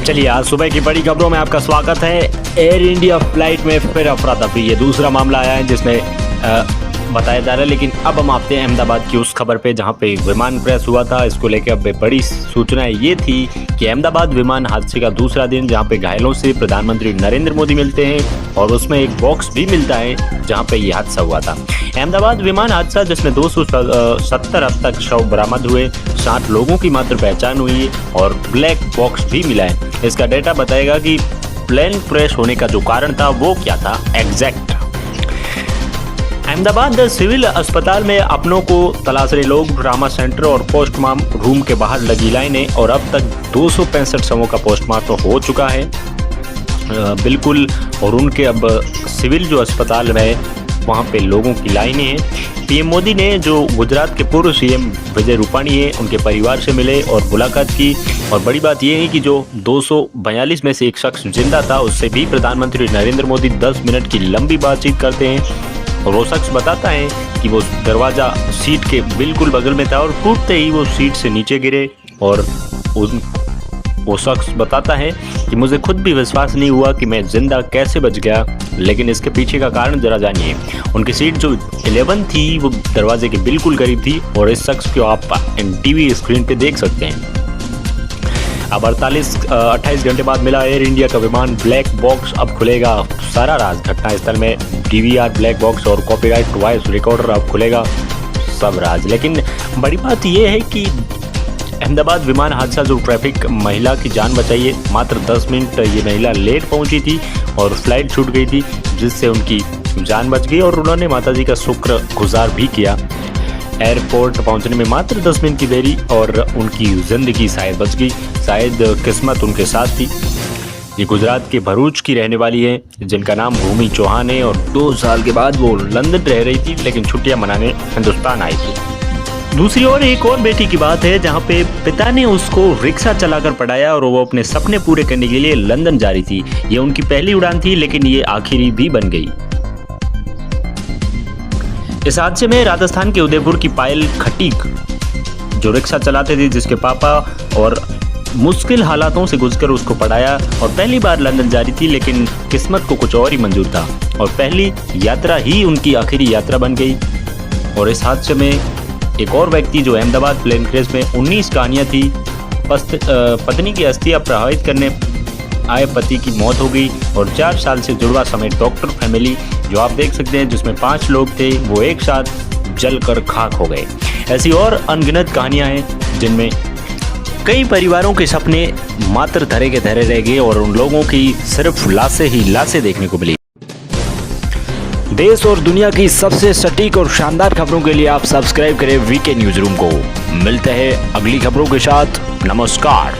चलिए आज सुबह की बड़ी खबरों में आपका स्वागत है। एयर इंडिया फ्लाइट में फिर अफरा तफरी, ये दूसरा मामला आया है जिसमें बताया जा रहा है। लेकिन अब हम आते हैं अहमदाबाद की उस खबर पे जहां पे विमान क्रैश हुआ था। इसको लेकर अब बड़ी सूचना ये थी कि अहमदाबाद विमान हादसे का दूसरा दिन, जहां पे घायलों से प्रधानमंत्री नरेंद्र मोदी मिलते हैं और उसमें एक बॉक्स भी मिलता है जहां पे ये हादसा हुआ था। अहमदाबाद विमान हादसा जिसमें 270 अब तक शव बरामद हुए, 60 लोगों की मात्र पहचान हुई है और ब्लैक बॉक्स भी मिला है। इसका डेटा बताएगा कि प्लेन क्रैश होने का जो कारण था वो क्या था एग्जैक्ट। अहमदाबाद सिविल अस्पताल में अपनों को तलाश रहे लोग, ट्रामा सेंटर और पोस्टमार्टम रूम के बाहर लगी लाइनें और अब तक 265 शवों का पोस्टमार्टम हो चुका है बिल्कुल। और उनके अब सिविल जो अस्पताल है वहाँ पे लोगों की लाइनें हैं। पीएम मोदी ने जो गुजरात के पूर्व सीएम विजय रूपाणी है उनके परिवार से मिले और मुलाकात की। और बड़ी बात यह है कि जो 242 में से एक शख्स जिंदा था उससे भी प्रधानमंत्री नरेंद्र मोदी 10 मिनट की लंबी बातचीत करते हैं। और वो शख्स बताता है कि वो दरवाज़ा सीट के बिल्कुल बगल में था और टूटते ही वो सीट से नीचे गिरे। और वो शख्स बताता है कि मुझे खुद भी विश्वास नहीं हुआ कि मैं जिंदा कैसे बच गया, लेकिन इसके पीछे का कारण जरा जानिए। उनकी सीट जो 11 थी वो दरवाजे के बिल्कुल करीब थी और इस शख्स को आप टीवी स्क्रीन पे देख सकते हैं। अब 28 घंटे बाद मिला एयर इंडिया का विमान ब्लैक बॉक्स, अब खुलेगा सारा राज। घटनास्थल में डीवीआर, ब्लैक बॉक्स और कॉपीराइट वॉइस रिकॉर्डर अब खुलेगा सब राज। लेकिन बड़ी बात यह है कि अहमदाबाद विमान हादसा जो ट्रैफिक महिला की जान बचाई है, मात्र 10 मिनट ये महिला लेट पहुंची थी और फ्लाइट छूट गई थी जिससे उनकी जान बच गई और उन्होंने माताजी का शुक्रगुजार भी किया। एयरपोर्ट पहुंचने में मात्र 10 मिनट की देरी और उनकी ज़िंदगी शायद बच गई, शायद किस्मत उनके साथ थी। ये गुजरात के भरूच की रहने वाली है जिनका नाम भूमि चौहान है और 2 साल के बाद वो लंदन रह रही थी लेकिन छुट्टियां मनाने हिंदुस्तान आई थी। दूसरी ओर एक और बेटी की बात है जहां पे पिता ने उसको रिक्शा चलाकर पढ़ाया और वो अपने सपने पूरे करने के लिए लंदन जा रही थी। ये उनकी पहली उड़ान थी लेकिन ये आखिरी भी बन गई। इस हादसे में राजस्थान के उदयपुर की पायल खटीक जो रिक्शा चलाते थे, जिसके पापा और मुश्किल हालातों से गुजरकर उसको पढ़ाया और पहली बार लंदन जा रही थी लेकिन किस्मत को कुछ और ही मंजूर था और पहली यात्रा ही उनकी आखिरी यात्रा बन गई। और इस हादसे में एक और व्यक्ति जो अहमदाबाद प्लेन क्रैश में 19 कहानियां थी, पत्नी की अस्थियां प्रभावित करने आए पति की मौत हो गई और 4 साल से जुड़वा समेत डॉक्टर फैमिली जो आप देख सकते हैं जिसमें 5 लोग थे वो एक साथ जलकर खाक हो गए। ऐसी और अनगिनत कहानियां हैं जिनमें कई परिवारों के सपने मात्र धरे के धरे रह गए और उन लोगों की सिर्फ लाशें ही लाशें देखने को मिली। देश और दुनिया की सबसे सटीक और शानदार खबरों के लिए आप सब्सक्राइब करें वीके न्यूज रूम को। मिलते हैं अगली खबरों के साथ। नमस्कार।